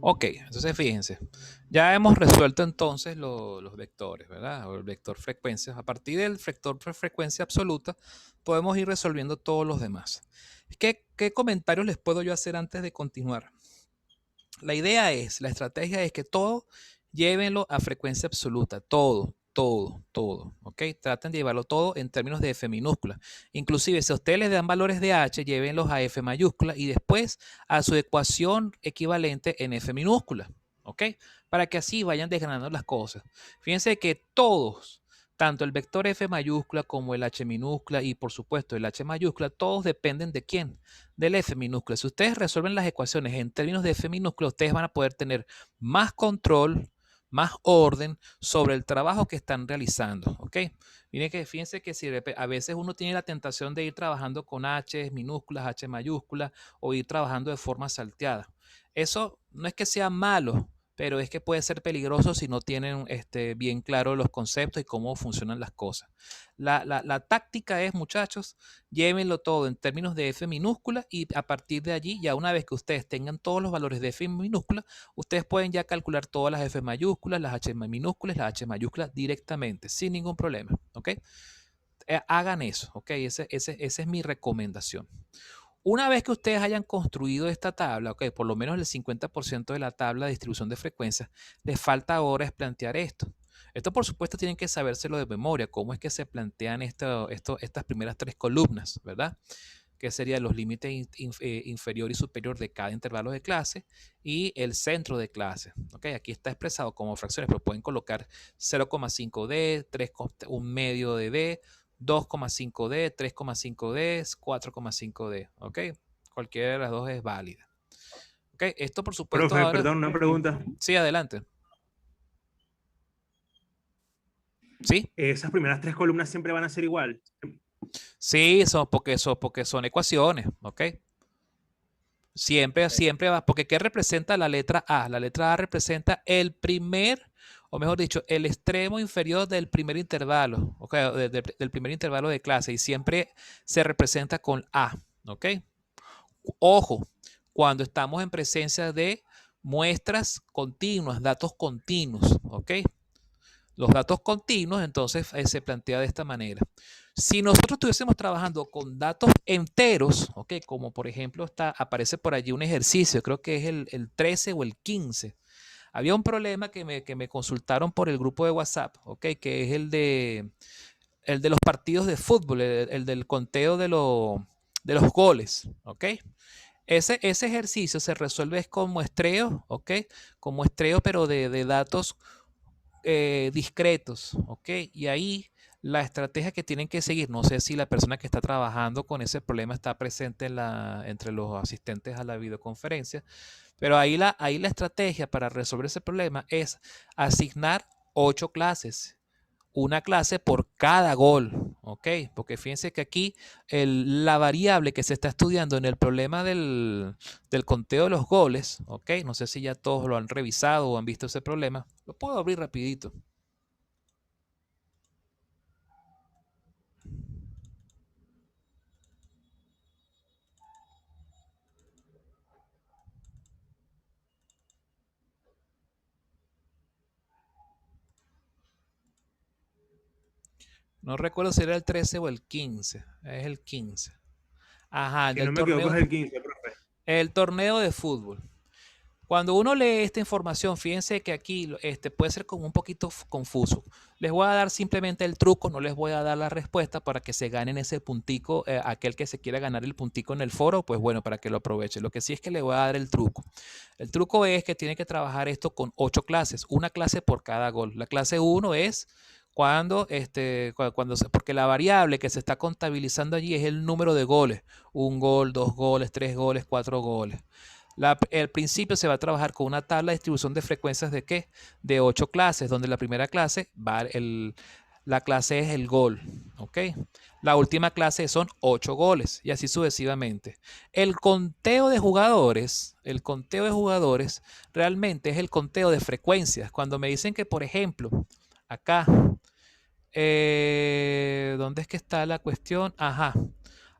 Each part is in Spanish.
Ok, entonces fíjense, ya hemos resuelto entonces los vectores, ¿verdad? O el vector frecuencias. A partir del vector frecuencia absoluta, podemos ir resolviendo todos los demás. ¿Qué comentarios les puedo yo hacer antes de continuar? La estrategia es que todo llévenlo a frecuencia absoluta, todo, ¿ok? Traten de llevarlo todo en términos de F minúscula. Inclusive, si a ustedes les dan valores de H, llévenlos a F mayúscula y después a su ecuación equivalente en F minúscula, ¿ok? Para que así vayan desgranando las cosas. Fíjense que todos, tanto el vector F mayúscula como el H minúscula y por supuesto el H mayúscula, todos dependen de quién, del F minúscula. Si ustedes resuelven las ecuaciones en términos de F minúscula, ustedes van a poder tener más control, más orden sobre el trabajo que están realizando, ¿ok? Miren que fíjense que si a veces uno tiene la tentación de ir trabajando con H minúsculas, H mayúsculas o ir trabajando de forma salteada. Eso no es que sea malo, pero es que puede ser peligroso si no tienen bien claro los conceptos y cómo funcionan las cosas. La táctica es, muchachos, llévenlo todo en términos de F minúscula y a partir de allí, ya una vez que ustedes tengan todos los valores de F minúscula, ustedes pueden ya calcular todas las F mayúsculas, las H minúsculas, las H mayúsculas directamente, sin ningún problema, ¿ok? Hagan eso, ¿ok? Esa es mi recomendación. Una vez que ustedes hayan construido esta tabla, ok, por lo menos el 50% de la tabla de distribución de frecuencias, les falta ahora es plantear esto. Esto, por supuesto, tienen que sabérselo de memoria, cómo es que se plantean estas primeras tres columnas, ¿verdad? Que serían los límites inferior y superior de cada intervalo de clase y el centro de clase. ¿Okay? Aquí está expresado como fracciones, pero pueden colocar 0,5D, 3, un medio de D, 2,5D, 3,5D, 4,5D. ¿Ok? Cualquiera de las dos es válida. ¿Ok? Esto, por supuesto, Profe, ahora... perdón, una pregunta. Sí, adelante. ¿Sí? ¿Esas primeras tres columnas siempre van a ser igual? Sí, porque son ecuaciones. ¿Ok? Siempre, Ok. siempre va, porque ¿qué representa la letra A? La letra A representa el primer, o mejor dicho, el extremo inferior del primer intervalo, ¿ok? Del primer intervalo de clase y siempre se representa con A, ¿ok? Ojo, cuando estamos en presencia de muestras continuas, datos continuos, ¿ok? Los datos continuos, entonces se plantea de esta manera. Si nosotros estuviésemos trabajando con datos enteros, ¿ok? Como por ejemplo aparece por allí un ejercicio, creo que es el 13 o el 15. Había un problema que me consultaron por el grupo de WhatsApp, ¿ok? Que es el de los partidos de fútbol, el del conteo de los goles, ¿ok? Ese ejercicio se resuelve con muestreo, ¿ok? Con muestreo, pero de datos discretos, ¿ok? Y ahí la estrategia que tienen que seguir, no sé si la persona que está trabajando con ese problema está presente entre los asistentes a la videoconferencia, pero ahí la estrategia para resolver ese problema es asignar 8 clases, una clase por cada gol, ¿ok? Porque fíjense que aquí la variable que se está estudiando en el problema del conteo de los goles, ¿ok? No sé si ya todos lo han revisado o han visto ese problema. Lo puedo abrir rapidito. No recuerdo si era el 13 o el 15. Es el 15. Ajá, Si no me equivoco es el 15, profe. el torneo de fútbol. Cuando uno lee esta información, fíjense que aquí puede ser como un poquito confuso. Les voy a dar simplemente el truco, no les voy a dar la respuesta para que se ganen ese puntico. Aquel que se quiera ganar el puntico en el foro, pues bueno, para que lo aproveche. Lo que sí es que le voy a dar el truco. El truco es que tiene que trabajar esto con 8 clases, una clase por cada gol. La clase 1 es porque la variable que se está contabilizando allí es el número de goles. Un gol, dos goles, tres goles, cuatro goles. Al principio se va a trabajar con una tabla de distribución de frecuencias de ¿qué? De 8 clases, donde la primera clase la clase es el gol, ¿ok? La última clase son 8 goles y así sucesivamente. El conteo de jugadores realmente es el conteo de frecuencias. Cuando me dicen que, por ejemplo, acá, ¿dónde es que está la cuestión? Ajá.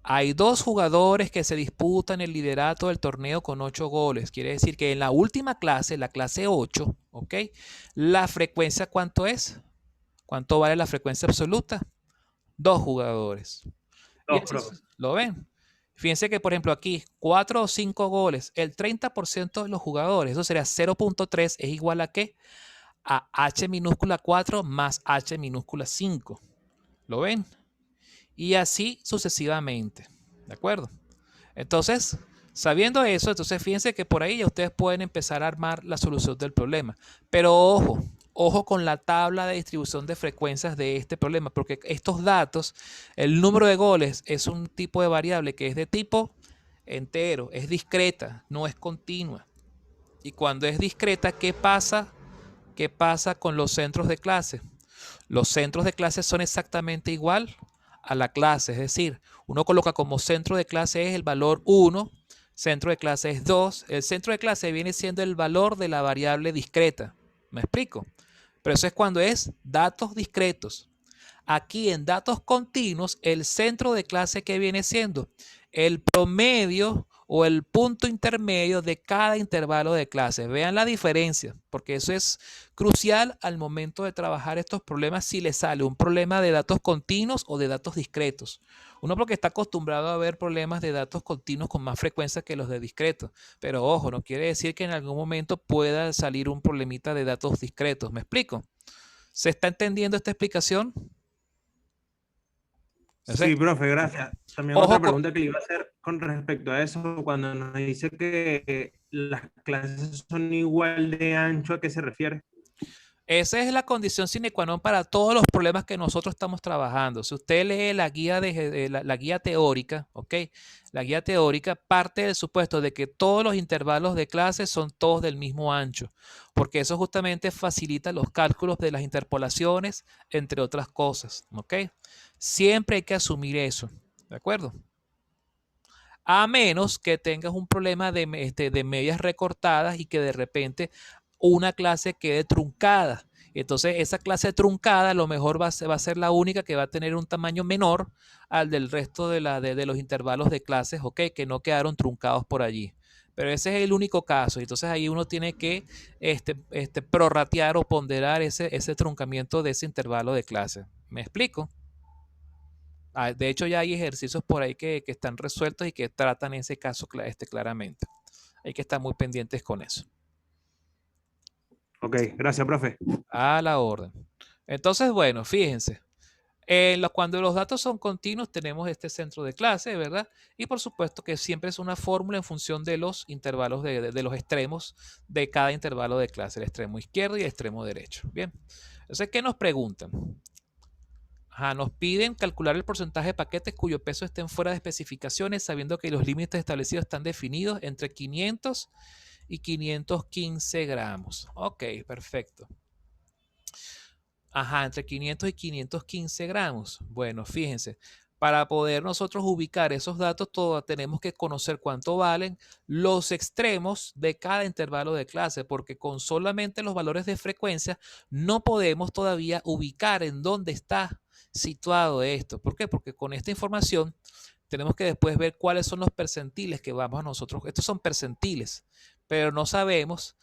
Hay dos jugadores que se disputan el liderato del torneo con 8 goles. Quiere decir que en la última clase, la clase 8, ¿ok? La frecuencia, ¿cuánto es? ¿Cuánto vale la frecuencia absoluta? Dos jugadores. Y Dos, eso profe. lo ven. Fíjense que, por ejemplo, aquí 4 o 5 goles, el 30% de los jugadores, eso sería 0.3, es igual a qué? A h minúscula 4 más h minúscula 5. ¿Lo ven? Y así sucesivamente. ¿De acuerdo? Entonces, sabiendo eso, entonces fíjense que por ahí ya ustedes pueden empezar a armar la solución del problema. Pero ojo, ojo con la tabla de distribución de frecuencias de este problema, porque estos datos, el número de goles es un tipo de variable que es de tipo entero, es discreta, no es continua. Y cuando es discreta, ¿qué pasa? ¿Qué pasa con los centros de clase? Los centros de clase son exactamente igual a la clase, es decir, uno coloca como centro de clase es el valor 1, centro de clase es 2, el centro de clase viene siendo el valor de la variable discreta. ¿Me explico? Pero eso es cuando es datos discretos. Aquí en datos continuos, el centro de clase que viene siendo el promedio o el punto intermedio de cada intervalo de clase. Vean la diferencia, porque eso es crucial al momento de trabajar estos problemas si les sale un problema de datos continuos o de datos discretos. Uno porque está acostumbrado a ver problemas de datos continuos con más frecuencia que los de discretos. Pero ojo, no quiere decir que en algún momento pueda salir un problemita de datos discretos. ¿Me explico? ¿Se está entendiendo esta explicación? Sí, Entonces, profe, gracias. También ojo otra con, pregunta que le iba a hacer con respecto a eso, cuando nos dice que las clases son igual de ancho, ¿a qué se refiere? esa es la condición sine qua non para todos los problemas que nosotros estamos trabajando. Si usted lee la guía, la guía teórica, ¿ok? La guía teórica parte del supuesto de que todos los intervalos de clase son todos del mismo ancho, porque eso justamente facilita los cálculos de las interpolaciones, entre otras cosas, ¿ok? Siempre hay que asumir eso, ¿de acuerdo? A menos que tengas un problema de medias recortadas y que de repente una clase quede truncada. Entonces, esa clase truncada a lo mejor va a ser la única que va a tener un tamaño menor al del resto de los intervalos de clases, ¿ok? Que no quedaron truncados por allí. Pero ese es el único caso. Entonces, ahí uno tiene que prorratear o ponderar ese truncamiento de ese intervalo de clase. ¿Me explico? De hecho, ya hay ejercicios por ahí que están resueltos y que tratan ese caso claramente. Hay que estar muy pendientes con eso. Ok, gracias, profe. A la orden. Entonces, bueno, fíjense. Cuando los datos son continuos, tenemos este centro de clase, ¿verdad? Y por supuesto que siempre es una fórmula en función de los intervalos de los extremos de cada intervalo de clase, el extremo izquierdo y el extremo derecho. Bien. Entonces, ¿qué nos preguntan? Ajá, nos piden calcular el porcentaje de paquetes cuyo peso estén fuera de especificaciones, sabiendo que los límites establecidos están definidos entre 500 y 515 gramos. Ok, perfecto. Ajá, entre 500 y 515 gramos. Bueno, fíjense, para poder nosotros ubicar esos datos, tenemos que conocer cuánto valen los extremos de cada intervalo de clase, porque con solamente los valores de frecuencia no podemos todavía ubicar en dónde está situado esto. ¿Por qué? Porque con esta información tenemos que después ver cuáles son los percentiles que vamos a nosotros. Estos son percentiles, pero no sabemos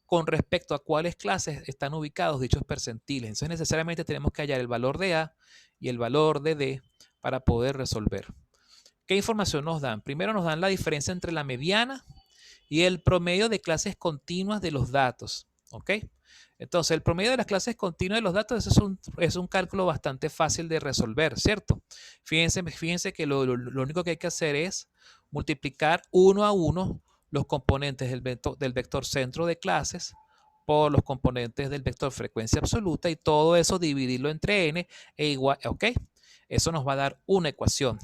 con respecto a cuáles clases están ubicados dichos percentiles. Entonces necesariamente tenemos que hallar el valor de A y el valor de D para poder resolver. ¿Qué información nos dan? Primero nos dan la diferencia entre la mediana y el promedio de clases continuas de los datos. ¿Ok? Entonces, el promedio de las clases continuas de los datos es un cálculo bastante fácil de resolver, ¿cierto? Fíjense que lo único que hay que hacer es multiplicar uno a uno los componentes del vector centro de clases por los componentes del vector frecuencia absoluta y todo eso dividirlo entre n e igual, ¿ok? Eso nos va a dar una ecuación.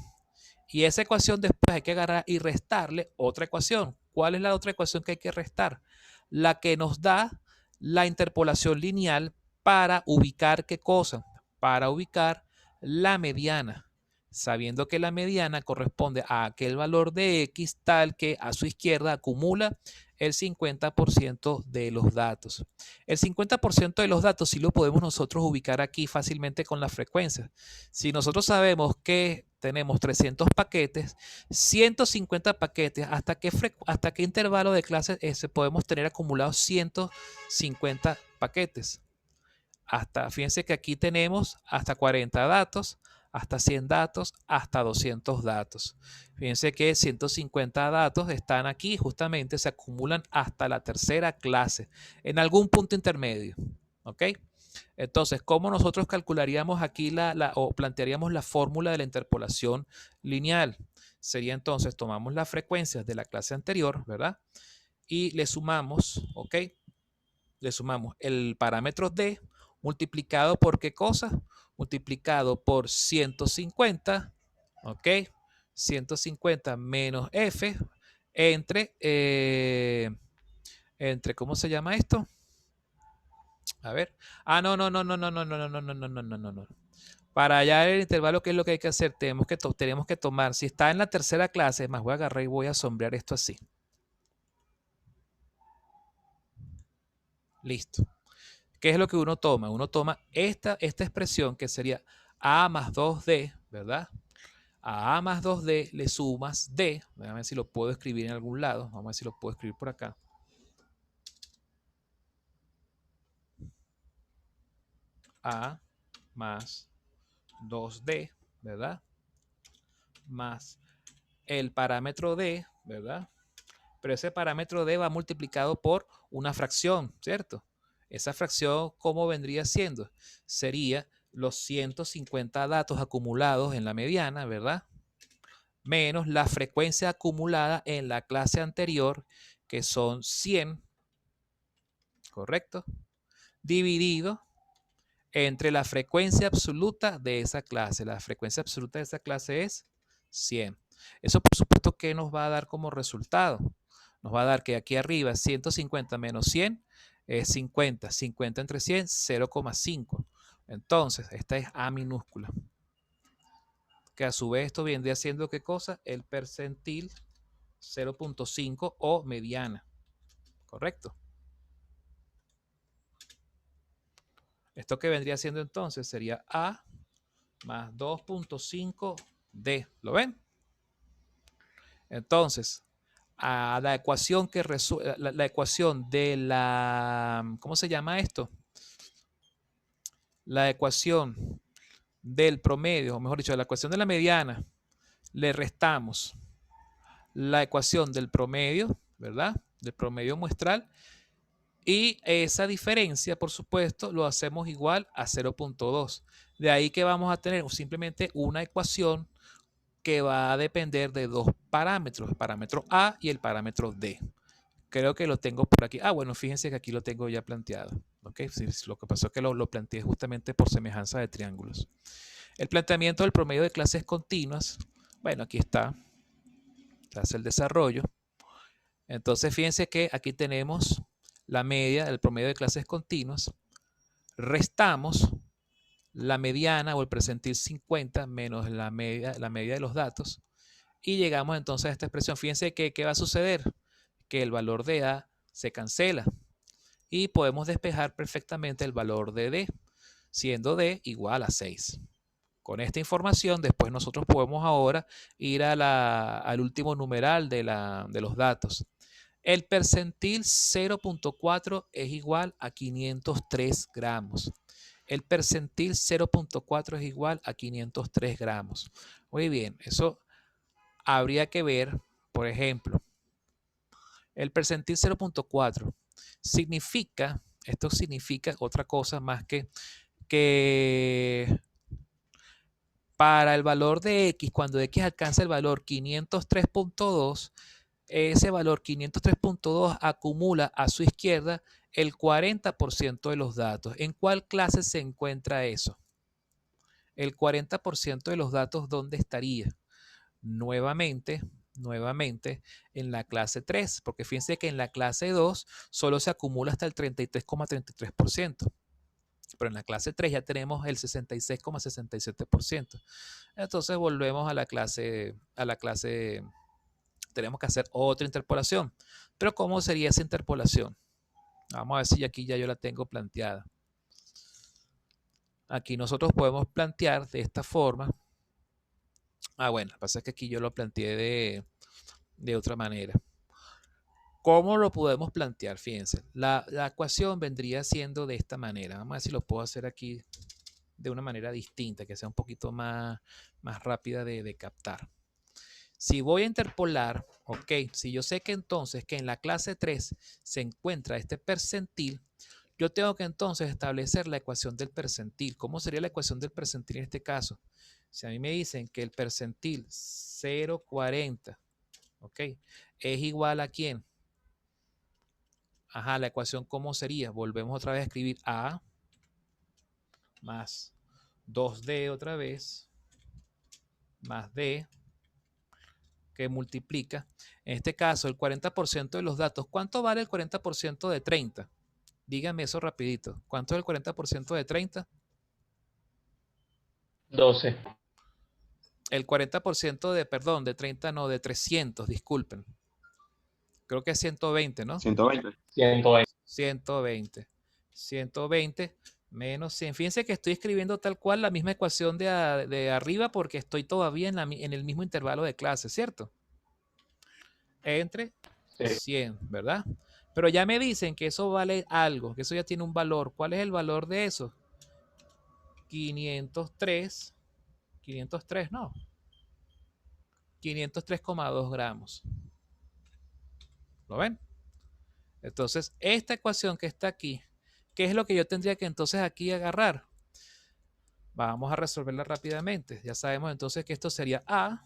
Y esa ecuación después hay que agarrar y restarle otra ecuación. ¿Cuál es la otra ecuación que hay que restar? La que nos da la interpolación lineal para ubicar qué cosa, para ubicar la mediana. sabiendo que la mediana corresponde a aquel valor de X tal que a su izquierda acumula el 50% de los datos. El 50% de los datos sí lo podemos nosotros ubicar aquí fácilmente con las frecuencias. Si nosotros sabemos que tenemos 300 paquetes, 150 paquetes, ¿hasta qué intervalo de clases podemos tener acumulados 150 paquetes? Fíjense que aquí tenemos hasta 40 datos, hasta 100 datos, hasta 200 datos. Fíjense que 150 datos están aquí, justamente se acumulan hasta la tercera clase, en algún punto intermedio. ¿Ok? Entonces, ¿cómo nosotros calcularíamos aquí o plantearíamos la fórmula de la interpolación lineal? Sería entonces, tomamos las frecuencias de la clase anterior, ¿verdad? Y le sumamos, ¿ok? Le sumamos el parámetro D multiplicado por ¿qué cosa? Multiplicado por 150, ¿ok? 150 menos F entre, ¿cómo se llama esto? A ver. Ah, no, no, no, no, no, no, no, no, no, no, no, no, no, no, no. Para hallar el intervalo, ¿qué es lo que hay que hacer? Tenemos que tomar, si está en la tercera clase, más voy a agarrar y voy a sombrear esto así. Listo. ¿Qué es lo que uno toma? Uno toma esta expresión que sería A más 2D, ¿verdad? A más 2D le sumas D. Déjame ver si lo puedo escribir en algún lado. Vamos a ver si lo puedo escribir por acá. A más 2D, ¿verdad? Más el parámetro D, ¿verdad? Pero ese parámetro D va multiplicado por una fracción, ¿cierto? Esa fracción, ¿cómo vendría siendo? Sería los 150 datos acumulados en la mediana, ¿verdad? Menos la frecuencia acumulada en la clase anterior, que son 100, ¿correcto? Dividido entre la frecuencia absoluta de esa clase. La frecuencia absoluta de esa clase es 100. Eso, por supuesto, ¿qué nos va a dar como resultado? Nos va a dar que aquí arriba 150 menos 100 es 50. 50 entre 100, 0,5. Entonces, esta es A minúscula. Que a su vez esto vendría siendo ¿qué cosa? El percentil 0,5 o mediana. ¿Correcto? Esto que vendría siendo entonces sería A más 2,5D. ¿Lo ven? Entonces, a la ecuación la ecuación de ¿cómo se llama esto? La ecuación del promedio, o mejor dicho, la ecuación de la mediana, le restamos la ecuación del promedio, ¿verdad? Del promedio muestral. Y esa diferencia, por supuesto, lo hacemos igual a 0,2. De ahí que vamos a tener simplemente una ecuación que va a depender de dos parámetros, el parámetro A y el parámetro D. Creo que lo tengo por aquí. Ah, bueno, fíjense que aquí lo tengo ya planteado. ¿Okay? Sí, lo que pasó es que lo planteé justamente por semejanza de triángulos. El planteamiento del promedio de clases continuas. Bueno, aquí está. Hace el desarrollo. Entonces, fíjense que aquí tenemos la media del promedio de clases continuas. Restamos la mediana o el percentil 50 menos la media de los datos. Y llegamos entonces a esta expresión. Fíjense que ¿qué va a suceder? Que el valor de A se cancela. Y podemos despejar perfectamente el valor de D, siendo D igual a 6. Con esta información, después nosotros podemos ahora ir al último numeral de los datos. El percentil 0,4 es igual a 503 gramos. El percentil 0,4 es igual a 503 gramos. Muy bien, eso habría que ver, por ejemplo, el percentil 0,4 significa, esto significa otra cosa más que para el valor de X, cuando X alcanza el valor 503.2, ese valor 503.2 acumula a su izquierda el 40% de los datos. ¿En cuál clase se encuentra eso? El 40% de los datos, ¿dónde estaría? Nuevamente en la clase 3, porque fíjense que en la clase 2 solo se acumula hasta el 33,33%. Pero en la clase 3 ya tenemos el 66,67%. Entonces volvemos a la clase, tenemos que hacer otra interpolación. Pero ¿cómo sería esa interpolación? Vamos a ver si aquí ya yo la tengo planteada. Aquí nosotros podemos plantear de esta forma. Bueno, lo que pasa es que aquí yo lo planteé de otra manera. ¿Cómo lo podemos plantear? Fíjense, la ecuación vendría siendo de esta manera. Vamos a ver si lo puedo hacer aquí de una manera distinta, que sea un poquito más rápida de captar. Si voy a interpolar, ok, si yo sé que entonces que en la clase 3 se encuentra este percentil, yo tengo que entonces establecer la ecuación del percentil. ¿Cómo sería la ecuación del percentil en este caso? Si a mí me dicen que el percentil 0,40, ok, es igual a ¿quién? Ajá, la ecuación ¿cómo sería? Volvemos otra vez a escribir A más 2D otra vez, más D, que multiplica. En este caso, el 40% de los datos. ¿Cuánto vale el 40% de 30? Díganme eso rapidito. ¿Cuánto es el 40% de 30? 12. El 40% de, perdón, de 30 no, de 300, disculpen. Creo que es 120, ¿no? 120. 120. 120. 120 menos 100. Fíjense que estoy escribiendo tal cual la misma ecuación de arriba porque estoy todavía en el mismo intervalo de clase, ¿cierto? Entre 100, ¿verdad? Pero ya me dicen que eso vale algo, que eso ya tiene un valor. ¿Cuál es el valor de eso? 503, no. 503,2 gramos. ¿Lo ven? Entonces, esta ecuación que está aquí, ¿qué es lo que yo tendría que entonces aquí agarrar? Vamos a resolverla rápidamente. Ya sabemos entonces que esto sería A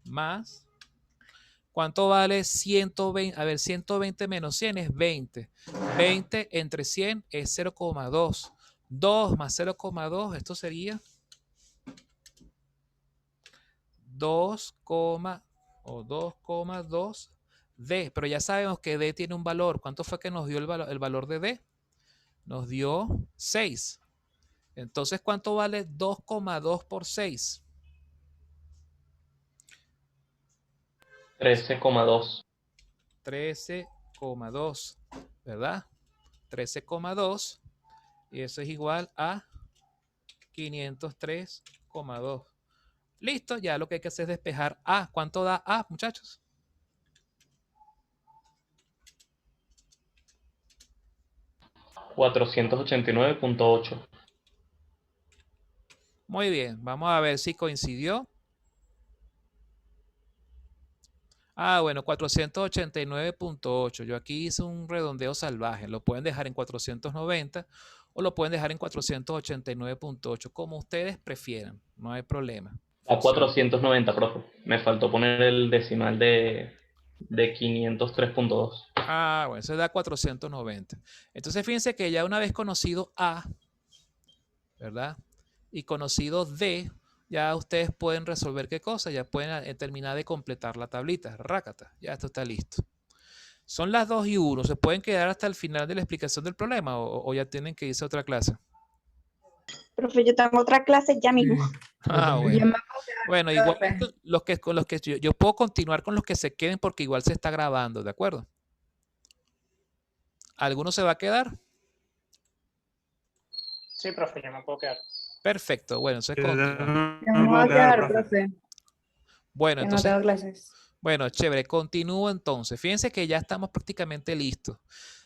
más... ¿Cuánto vale 120? A ver, 120 menos 100 es 20. 20 entre 100 es 0,2. 2 más 0,2, esto sería 2,2 D. Pero ya sabemos que D tiene un valor. ¿Cuánto fue que nos dio el valor de D? Nos dio 6. Entonces, ¿cuánto vale 2,2 por 6? 13,2. 13,2, ¿verdad? 13,2 y eso es igual a 503,2. Listo, ya lo que hay que hacer es despejar A. ¿Cuánto da A, muchachos? $489.8. Muy bien, vamos a ver si coincidió. Bueno, 489,8. Yo aquí hice un redondeo salvaje. Lo pueden dejar en 490 o lo pueden dejar en 489,8, como ustedes prefieran. No hay problema. A 490, profe. Me faltó poner el decimal de 503.2. Bueno, eso da 490. Entonces, fíjense que ya una vez conocido A, ¿verdad? Y conocido D, ya ustedes pueden resolver qué cosa, ya pueden terminar de completar la tablita. Rácata, ya esto está listo. Son las 2 y 1. ¿Se pueden quedar hasta el final de la explicación del problema o ya tienen que irse a otra clase? Profe, yo tengo otra clase ya mismo. Bueno. Bueno, igual con los que yo puedo continuar con los que se queden porque igual se está grabando, ¿de acuerdo? ¿Alguno se va a quedar? Sí, profe, yo me puedo quedar. Perfecto, bueno, entonces continúa. Ya me voy a quedar, profe. Bueno, Ya no entonces, tengo clases. bueno, chévere, continúo entonces. Fíjense que ya estamos prácticamente listos.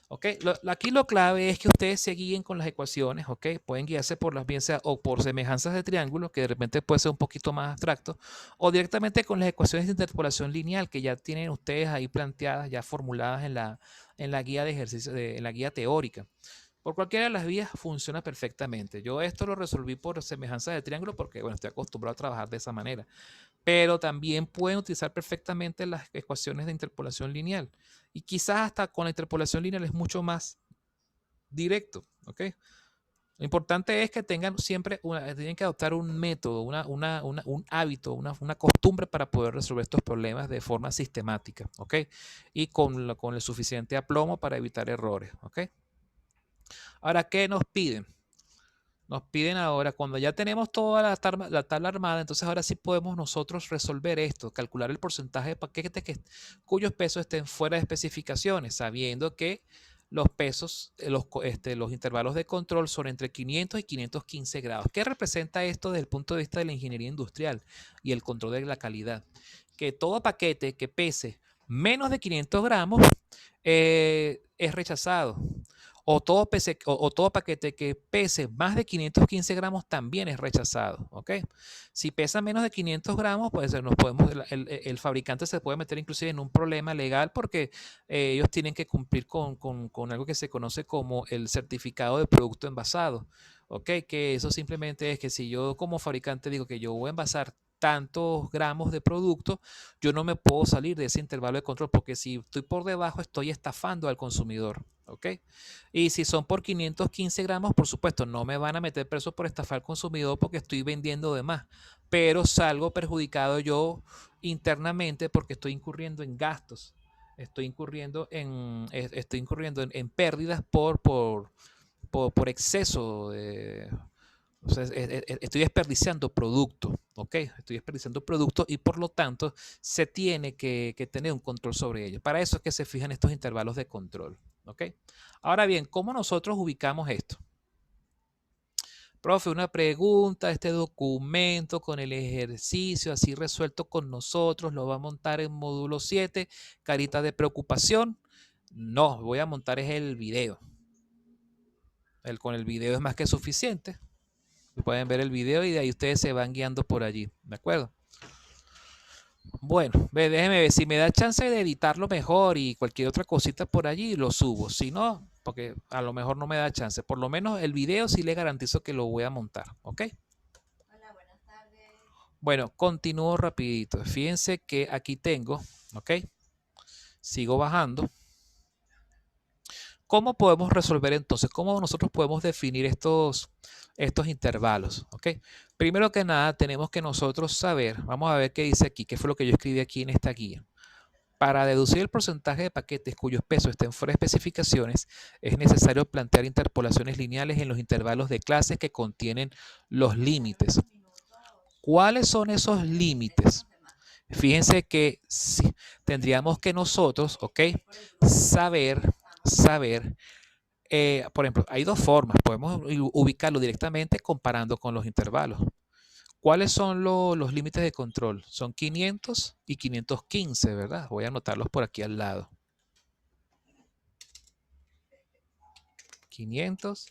¿Ok? Aquí lo clave es que ustedes se guíen con las ecuaciones, ¿ok? Pueden guiarse por las bien sea o por semejanzas de triángulos, que de repente puede ser un poquito más abstracto, o directamente con las ecuaciones de interpolación lineal que ya tienen ustedes ahí planteadas, ya formuladas en la guía de ejercicio, en la guía teórica. Por cualquiera de las vías funciona perfectamente. Yo esto lo resolví por semejanza de triángulo porque, bueno, estoy acostumbrado a trabajar de esa manera. Pero también pueden utilizar perfectamente las ecuaciones de interpolación lineal. Y quizás hasta con la interpolación lineal es mucho más directo, ¿ok? Lo importante es que tengan siempre, tienen que adoptar un método, un hábito, una costumbre para poder resolver estos problemas de forma sistemática, ¿ok? Y con el suficiente aplomo para evitar errores, ¿ok? Ahora, ¿qué nos piden? Nos piden ahora, cuando ya tenemos toda la tabla armada, entonces ahora sí podemos nosotros resolver esto, calcular el porcentaje de paquetes cuyos pesos estén fuera de especificaciones, sabiendo que los pesos, los intervalos de control son entre 500 y 515 grados. ¿Qué representa esto desde el punto de vista de la ingeniería industrial y el control de la calidad? Que todo paquete que pese menos de 500 gramos es rechazado. O todo paquete que pese más de 515 gramos también es rechazado. ¿Ok? Si pesa menos de 500 gramos, pues el fabricante se puede meter inclusive en un problema legal porque ellos tienen que cumplir con algo que se conoce como el certificado de producto envasado. ¿Ok? Que eso simplemente es que si yo como fabricante digo que yo voy a envasar tantos gramos de producto, yo no me puedo salir de ese intervalo de control porque si estoy por debajo estoy estafando al consumidor. ¿Ok? Y si son por 515 gramos, por supuesto, no me van a meter preso por estafar al consumidor porque estoy vendiendo de más, pero salgo perjudicado yo internamente porque estoy incurriendo en gastos, estoy incurriendo en pérdidas por exceso de, o sea, estoy desperdiciando producto, ¿ok? Estoy desperdiciando producto y por lo tanto se tiene que tener un control sobre ello. Para eso es que se fijan estos intervalos de control, ¿ok? Ahora bien, ¿cómo nosotros ubicamos esto? Profe, una pregunta, este documento con el ejercicio así resuelto con nosotros, ¿lo va a montar en módulo 7? Carita de preocupación. No, voy a montar es el video. Con el video es más que suficiente. Pueden ver el video y de ahí ustedes se van guiando por allí, ¿de acuerdo? Bueno, déjeme ver, si me da chance de editarlo mejor y cualquier otra cosita por allí, lo subo. Si no, porque a lo mejor no me da chance. Por lo menos el video sí le garantizo que lo voy a montar, ¿ok? Hola, buenas tardes. Bueno, continúo rapidito. Fíjense que aquí tengo, ¿ok? Sigo bajando. ¿Cómo podemos resolver entonces? ¿Cómo nosotros podemos definir estos intervalos? ¿Ok? Primero que nada, tenemos que nosotros saber, vamos a ver qué dice aquí, qué fue lo que yo escribí aquí en esta guía. Para deducir el porcentaje de paquetes cuyos pesos estén fuera de especificaciones, es necesario plantear interpolaciones lineales en los intervalos de clases que contienen los límites. ¿Cuáles son esos límites? Fíjense que tendríamos que nosotros, ¿ok? Saber, por ejemplo, hay dos formas. Podemos ubicarlo directamente comparando con los intervalos. ¿Cuáles son los límites de control? Son 500 y 515, ¿verdad? Voy a anotarlos por aquí al lado. 500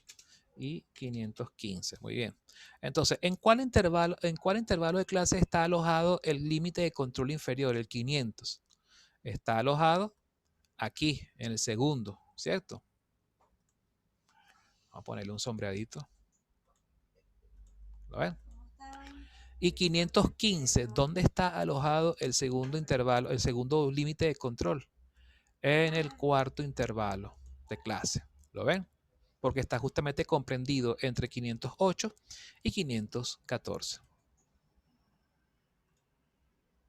y 515. Muy bien. Entonces, ¿en cuál intervalo de clase está alojado el límite de control inferior, el 500? Está alojado aquí, en el segundo, ¿cierto? Vamos a ponerle un sombreadito. ¿Lo ven? Y 515, ¿dónde está alojado el segundo intervalo, el segundo límite de control? En el cuarto intervalo de clase. ¿Lo ven? Porque está justamente comprendido entre 508 y 514.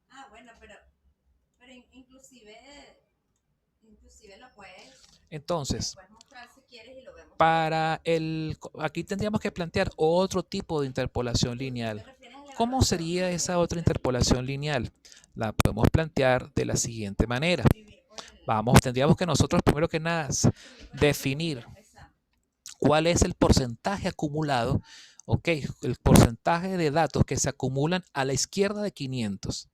Ah, bueno, pero inclusive lo puedes Entonces, después mostrar si quieres y lo vemos. aquí tendríamos que plantear otro tipo de interpolación lineal. ¿Cómo sería esa otra interpolación lineal? La podemos plantear de la siguiente manera. Tendríamos que nosotros primero que nada definir cuál es el porcentaje acumulado, ok, el porcentaje de datos que se acumulan a la izquierda de 500.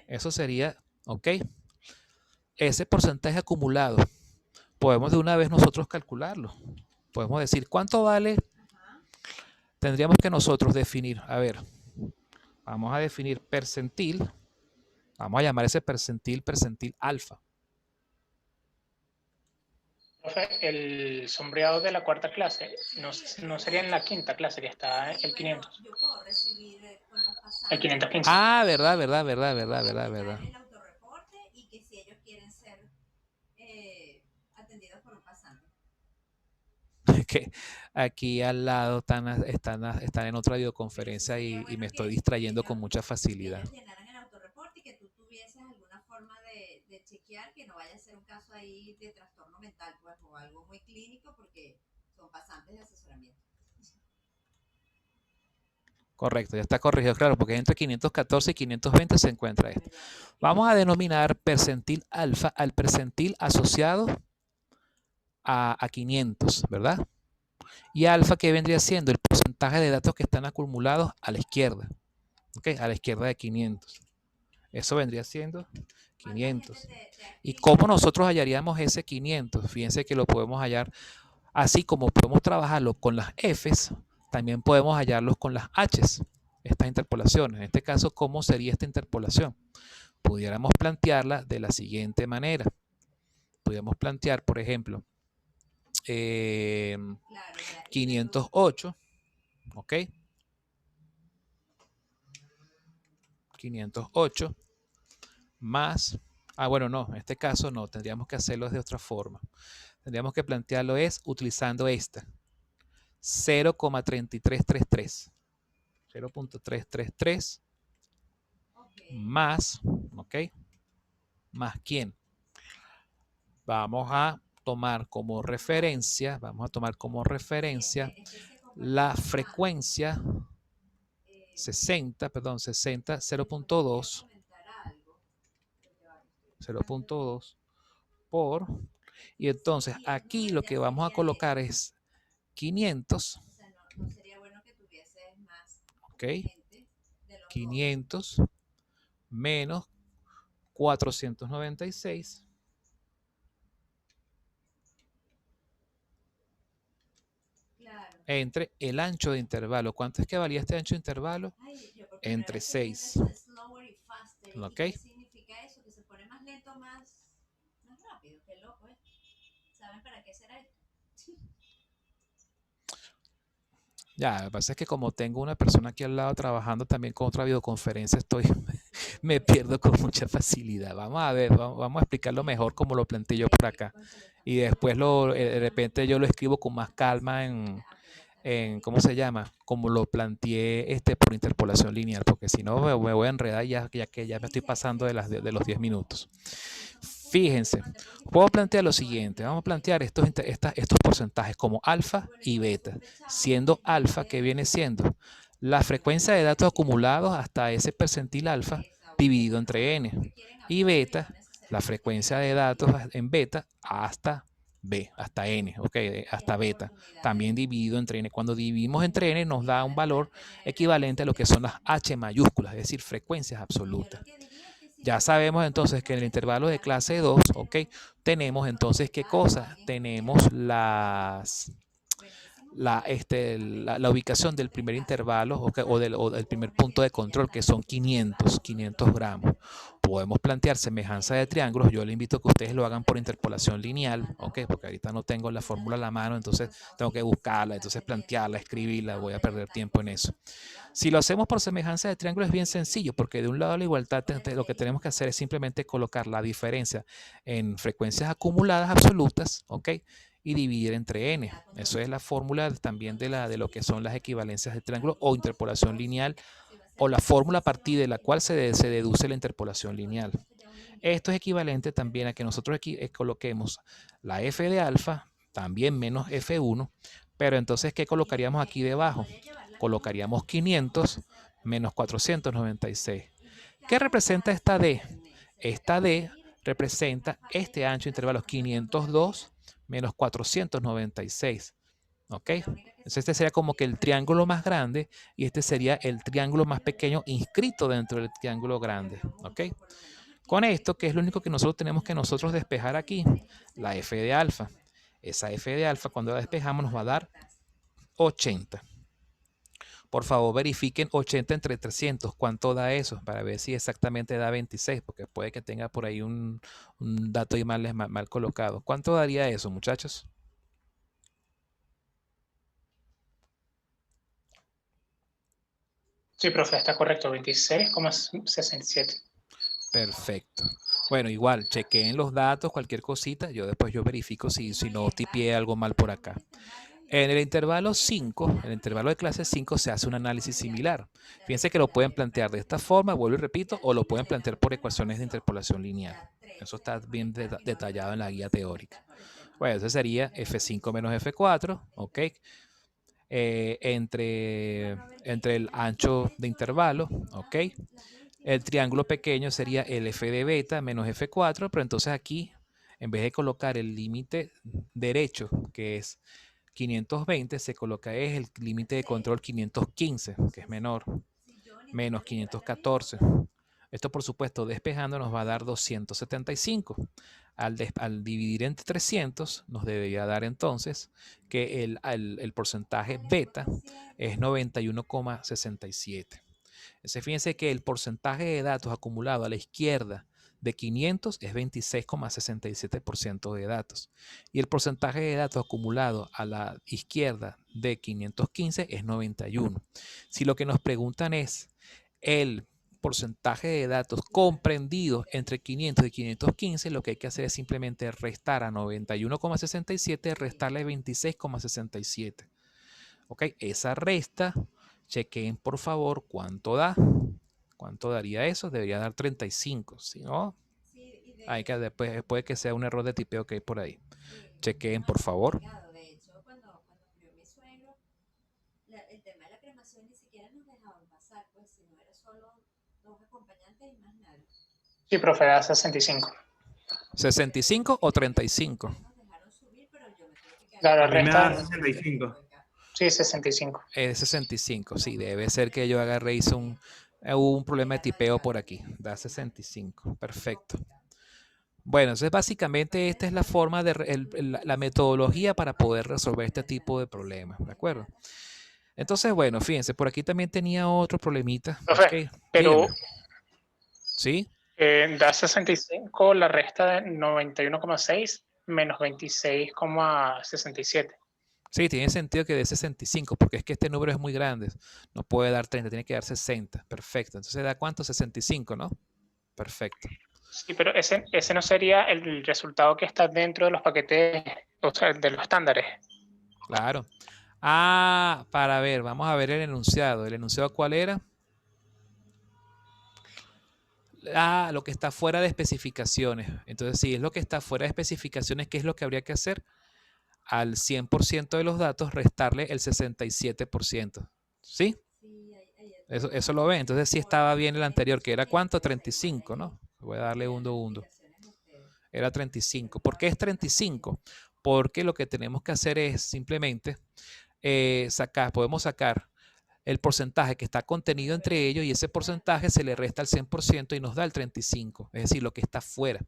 Eso sería, ok, ese porcentaje acumulado. Podemos de una vez nosotros calcularlo. Podemos decir, ¿cuánto vale? Tendríamos que nosotros definir, a ver, vamos a definir percentil, vamos a llamar ese percentil alfa. Profe, el sombreado de la cuarta clase no sería en la quinta clase, que está el 500. Yo puedo recibir con los pasantes. El 515. Ah, verdad. El autorreporte y que si ellos quieren ser atendidos por un pasante. Que aquí al lado están en otra videoconferencia y me estoy distrayendo con mucha facilidad. Que ellos llenaran el autorreporte y que tú tuvieses alguna forma de chequear que no vaya a ser un caso ahí de trastorno mental, pues, o algo muy clínico, porque son pasantes de asesoramiento. Correcto, ya está corregido, claro, porque entre 514 y 520 se encuentra esto. Vamos a denominar percentil alfa al percentil asociado a 500, ¿verdad? Y alfa, que vendría siendo el porcentaje de datos que están acumulados a la izquierda, ¿ok? A la izquierda de 500. Eso vendría siendo 500. ¿Y cómo nosotros hallaríamos ese 500? Fíjense que lo podemos hallar así como podemos trabajarlo con las Fs, también podemos hallarlos con las Hs, estas interpolaciones. En este caso, ¿cómo sería esta interpolación? Pudiéramos plantearla de la siguiente manera. Pudiéramos plantear, por ejemplo, 508, ¿ok? 508 más, bueno, no, en este caso no, tendríamos que hacerlo de otra forma. Tendríamos que plantearlo utilizando esta, 0,3333. 0.333 más, ¿ok? ¿Más quién? Vamos a tomar como referencia, la frecuencia 60, 0.2 por, y entonces aquí lo que vamos a colocar es 500, ¿ok? 500 menos 496 entre el ancho de intervalo. ¿Cuánto es que valía este ancho de intervalo? Entre 6. ¿Ok? ¿Qué significa eso? Que se pone más lento, más rápido. Qué loco, ¿eh? ¿Saben para qué será esto? Ya, lo que pasa es que como tengo una persona aquí al lado trabajando también con otra videoconferencia, me pierdo con mucha facilidad. Vamos a ver, vamos a explicarlo mejor como lo planteé yo por acá. Y después de repente yo lo escribo con más calma ¿cómo se llama? Como lo planteé por interpolación lineal, porque si no me voy a enredar ya que ya me estoy pasando de los 10 minutos. Fíjense, puedo plantear lo siguiente, vamos a plantear estos porcentajes como alfa y beta, siendo alfa, que viene siendo la frecuencia de datos acumulados hasta ese percentil alfa dividido entre n, y beta, la frecuencia de datos en beta hasta B, hasta n, ok, hasta beta, también dividido entre n. Cuando dividimos entre n nos da un valor equivalente a lo que son las H mayúsculas, es decir, frecuencias absolutas. Ya sabemos entonces que en el intervalo de clase 2, ok, tenemos entonces ¿qué cosa? Tenemos la ubicación del primer intervalo, okay, o del primer punto de control, que son 500 gramos. Podemos plantear semejanza de triángulos. Yo le invito a que ustedes lo hagan por interpolación lineal, okay, porque ahorita no tengo la fórmula a la mano, entonces tengo que buscarla, entonces plantearla, escribirla, voy a perder tiempo en eso. Si lo hacemos por semejanza de triángulo es bien sencillo, porque de un lado la igualdad lo que tenemos que hacer es simplemente colocar la diferencia en frecuencias acumuladas absolutas, ¿ok? Y dividir entre n. Eso es la fórmula también de lo que son las equivalencias de triángulo o interpolación lineal, o la fórmula a partir de la cual se deduce la interpolación lineal. Esto es equivalente también a que nosotros aquí coloquemos la f de alfa, también menos f1, pero entonces, ¿qué colocaríamos aquí debajo? Colocaríamos 500 menos 496. ¿Qué representa esta D? Esta D representa este ancho de intervalos 502 menos 496. ¿Ok? Entonces este sería como que el triángulo más grande y este sería el triángulo más pequeño inscrito dentro del triángulo grande. ¿Ok? Con esto, ¿qué es lo único que nosotros tenemos que despejar aquí? La f de alfa. Esa f de alfa, cuando la despejamos, nos va a dar 80. Por favor, verifiquen 80 entre 300. ¿Cuánto da eso? Para ver si exactamente da 26, porque puede que tenga por ahí un dato ahí mal colocado. ¿Cuánto daría eso, muchachos? Sí, profe, está correcto, 26,67. Perfecto. Bueno, igual, chequeen los datos, cualquier cosita. Después verifico si no tipié algo mal por acá. En el intervalo 5, en el intervalo de clase 5 se hace un análisis similar. Fíjense que lo pueden plantear de esta forma, vuelvo y repito, o lo pueden plantear por ecuaciones de interpolación lineal. Eso está bien detallado en la guía teórica. Bueno, eso sería F5 menos F4, ¿ok? entre el ancho de intervalo, ¿ok? El triángulo pequeño sería el f de beta menos f4, pero entonces aquí, en vez de colocar el límite derecho, que es 520, se coloca es el límite de control 515, que es menor, menos 514. Esto, por supuesto, despejando nos va a dar 275. Al dividir entre 300, nos debería dar entonces que el porcentaje beta es 91,67. Fíjense que el porcentaje de datos acumulado a la izquierda de 500 es 26,67% de datos. Y el porcentaje de datos acumulado a la izquierda de 515 es 91. Si lo que nos preguntan es el porcentaje de datos comprendido entre 500 y 515, lo que hay que hacer es simplemente restar a 91,67, restarle 26,67. ¿Ok? Esa resta, chequen por favor cuánto da. ¿Cuánto daría eso? Debería dar 35. Si no, hay que después puede que sea un error de tipeo que hay por ahí. Chequen por favor. De hecho, cuando murió mi suegro, el tema de la cremación ni siquiera nos dejaban pasar, pues si no era solo 2 acompañantes y más nadie. Sí, profe, da 65. ¿65 o 35? Nos dejaron subir, pero yo me tuve que quedar. Claro, A mí me resta. da 65. Sí, 65. Es 65, sí, debe ser que yo agarré, hice hubo un problema de tipeo por aquí. Da 65, perfecto. Bueno, entonces básicamente esta es la forma la metodología para poder resolver este tipo de problemas, ¿de acuerdo? Entonces, bueno, fíjense, por aquí también tenía otro problemita. Profe, Okay, pero dígame. ¿Sí? da 65 la resta de 91,6 menos 26,67. Sí, tiene sentido que dé 65, porque es que este número es muy grande. No puede dar 30, tiene que dar 60. Perfecto. Entonces, ¿da cuánto? 65, ¿no? Perfecto. Sí, pero ese no sería el resultado que está dentro de los paquetes, o sea, de los estándares. Claro. Ah, para ver, vamos a ver el enunciado. ¿El enunciado cuál era? Ah, lo que está fuera de especificaciones. Entonces, si es lo que está fuera de especificaciones, ¿qué es lo que habría que hacer? Al 100% de los datos, restarle el 67%. ¿Sí? Eso lo ven. Entonces, sí estaba bien el anterior, que era ¿cuánto? 35, ¿no? Voy a darle undo. Era 35. ¿Por qué es 35? Porque lo que tenemos que hacer es simplemente podemos sacar el porcentaje que está contenido entre ellos y ese porcentaje se le resta al 100% y nos da el 35, es decir, lo que está fuera.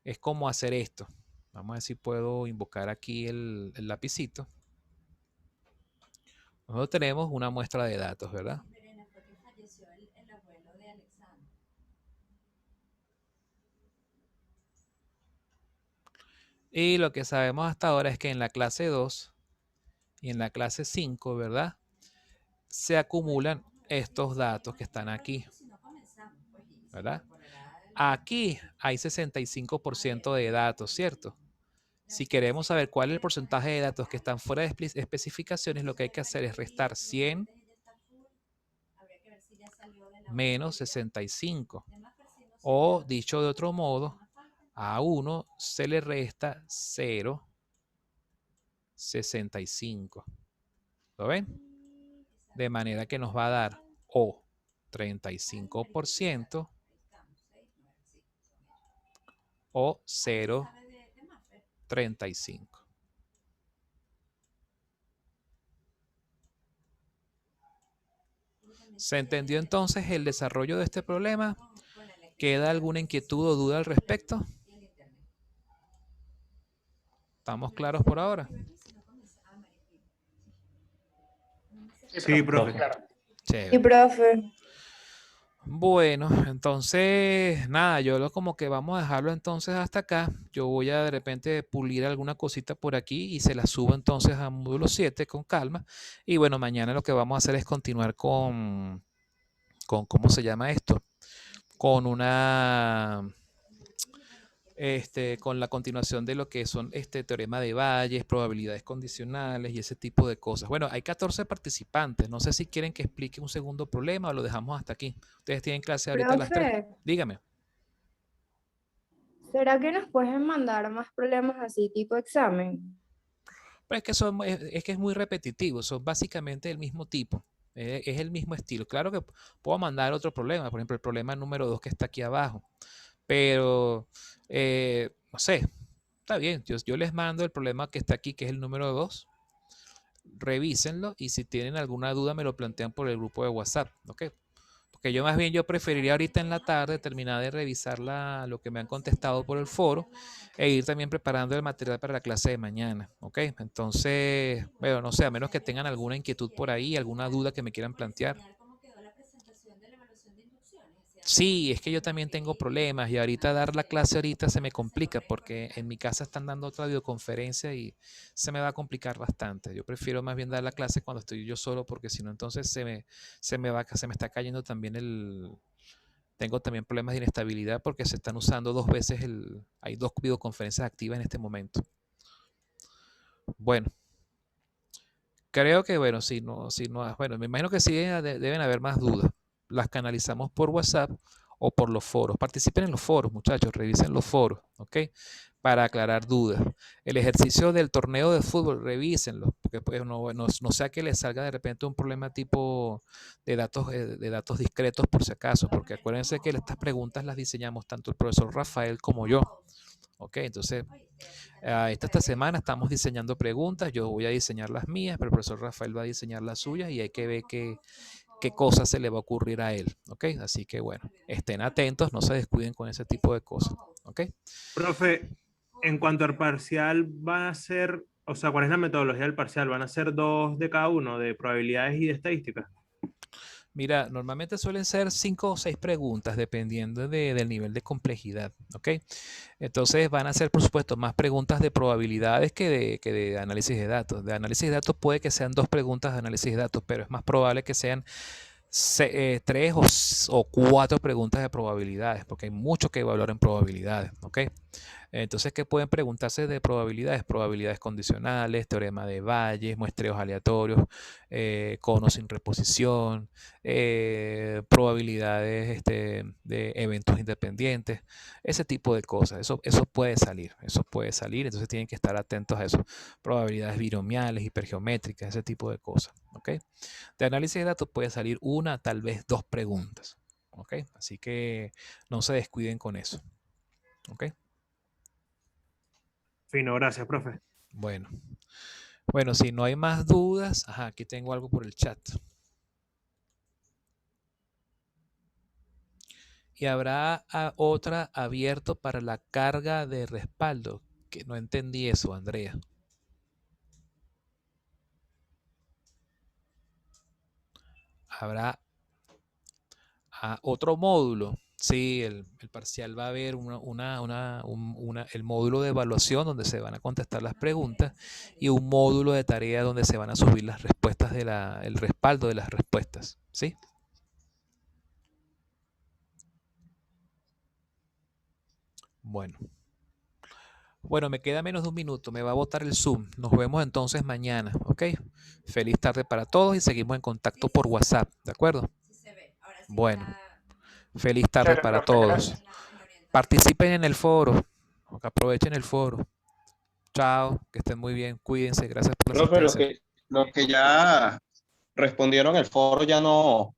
Es como hacer esto. Vamos a ver si puedo invocar aquí el lapicito. Nosotros tenemos una muestra de datos, ¿verdad? Y lo que sabemos hasta ahora es que en la clase 2 y en la clase 5, ¿verdad? Se acumulan estos datos que están aquí, ¿verdad? Aquí hay 65% de datos, ¿cierto? Si queremos saber cuál es el porcentaje de datos que están fuera de especificaciones, lo que hay que hacer es restar 100 menos 65. O, dicho de otro modo, a 1 se le resta 0,65. ¿Lo ven? De manera que nos va a dar o 35% o 0,35. ¿Se entendió entonces el desarrollo de este problema? ¿Queda alguna inquietud o duda al respecto? ¿Estamos claros por ahora? Sí, profe. Claro. Chévere. Y profe, Bueno, entonces, nada, como que vamos a dejarlo entonces hasta acá. Yo voy a de repente pulir alguna cosita por aquí y se la subo entonces a módulo 7 con calma. Y bueno, mañana lo que vamos a hacer es continuar con ¿cómo se llama esto? Con con la continuación de lo que son teorema de Bayes, probabilidades condicionales y ese tipo de cosas. Bueno, hay 14 participantes. No sé si quieren que explique un segundo problema o lo dejamos hasta aquí. Ustedes tienen clase ahorita a las 3. Profe, Dígame. ¿será que nos pueden mandar más problemas así tipo examen? Pero es que es muy repetitivo, son básicamente el mismo tipo, es el mismo estilo. Claro que puedo mandar otro problema, por ejemplo, el problema número 2 que está aquí abajo, pero no sé, está bien, yo les mando el problema que está aquí, que es el número 2, revísenlo y si tienen alguna duda me lo plantean por el grupo de WhatsApp, ¿ok? Porque yo preferiría ahorita en la tarde terminar de revisar lo que me han contestado por el foro e ir también preparando el material para la clase de mañana, ¿ok? Entonces, bueno, no sé, a menos que tengan alguna inquietud por ahí, alguna duda que me quieran plantear. ¿Cómo quedó la presentación de la evaluación de inducciones? Sí, es que yo también tengo problemas y ahorita dar la clase ahorita se me complica porque en mi casa están dando otra videoconferencia y se me va a complicar bastante. Yo prefiero más bien dar la clase cuando estoy yo solo porque si no entonces se me está cayendo también tengo también problemas de inestabilidad porque se están usando dos veces hay dos videoconferencias activas en este momento. Bueno, creo que bueno, bueno, me imagino que sí deben haber más dudas. Las canalizamos por WhatsApp o por los foros. Participen en los foros, muchachos, revisen los foros, ¿ok? Para aclarar dudas. El ejercicio del torneo de fútbol, revísenlo, porque pues no sea que les salga de repente un problema tipo de datos discretos por si acaso, porque acuérdense que estas preguntas las diseñamos tanto el profesor Rafael como yo. Ok, entonces esta semana estamos diseñando preguntas, yo voy a diseñar las mías, pero el profesor Rafael va a diseñar las suyas y hay que ver qué cosas se le va a ocurrir a él, ¿ok? Así que bueno, estén atentos, no se descuiden con ese tipo de cosas, ¿ok? Profe, en cuanto al parcial, van a ser, o sea, ¿cuál es la metodología del parcial? ¿Van a ser 2 de cada uno, de probabilidades y de estadísticas? Mira, normalmente suelen ser 5 o 6 preguntas dependiendo del nivel de complejidad, ¿ok? Entonces van a ser, por supuesto, más preguntas de probabilidades que de análisis de datos. De análisis de datos puede que sean 2 preguntas de análisis de datos, pero es más probable que sean 3 o 4 preguntas de probabilidades, porque hay mucho que evaluar en probabilidades, ¿ok? Entonces, ¿qué pueden preguntarse de probabilidades? Probabilidades condicionales, teorema de Bayes, muestreos aleatorios, conos sin reposición, probabilidades de eventos independientes, ese tipo de cosas. Eso puede salir, entonces tienen que estar atentos a eso. Probabilidades binomiales, hipergeométricas, ese tipo de cosas, ¿ok? De análisis de datos puede salir una, tal vez 2 preguntas, ¿ok? Así que no se descuiden con eso, ¿ok? Fino, gracias, profe. Bueno, si no hay más dudas, aquí tengo algo por el chat. Y habrá otra abierto para la carga de respaldo, que no entendí eso, Andrea. Habrá otro módulo. Sí, el parcial va a haber el módulo de evaluación donde se van a contestar las preguntas y un módulo de tarea donde se van a subir las respuestas el respaldo de las respuestas. ¿Sí? Bueno. Bueno, me queda menos de un minuto, me va a botar el Zoom. Nos vemos entonces mañana, ¿ok? Feliz tarde para todos y seguimos en contacto por WhatsApp, ¿de acuerdo? Bueno, feliz tarde Chévere, para profe, todos. gracias. Participen en el foro, aprovechen el foro. Chao, que estén muy bien, cuídense, gracias por la Profe, asistencia. los que ya respondieron el foro ya no,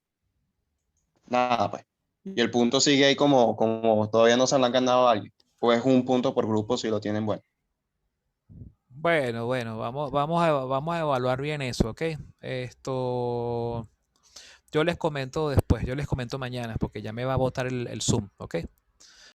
nada, pues. Y el punto sigue ahí como todavía no se le han ganado a alguien. Pues un punto por grupo si lo tienen bueno. Bueno, vamos a evaluar bien eso, ¿ok? Yo les comento después, yo les comento mañana, porque ya me va a botar el Zoom, ¿ok?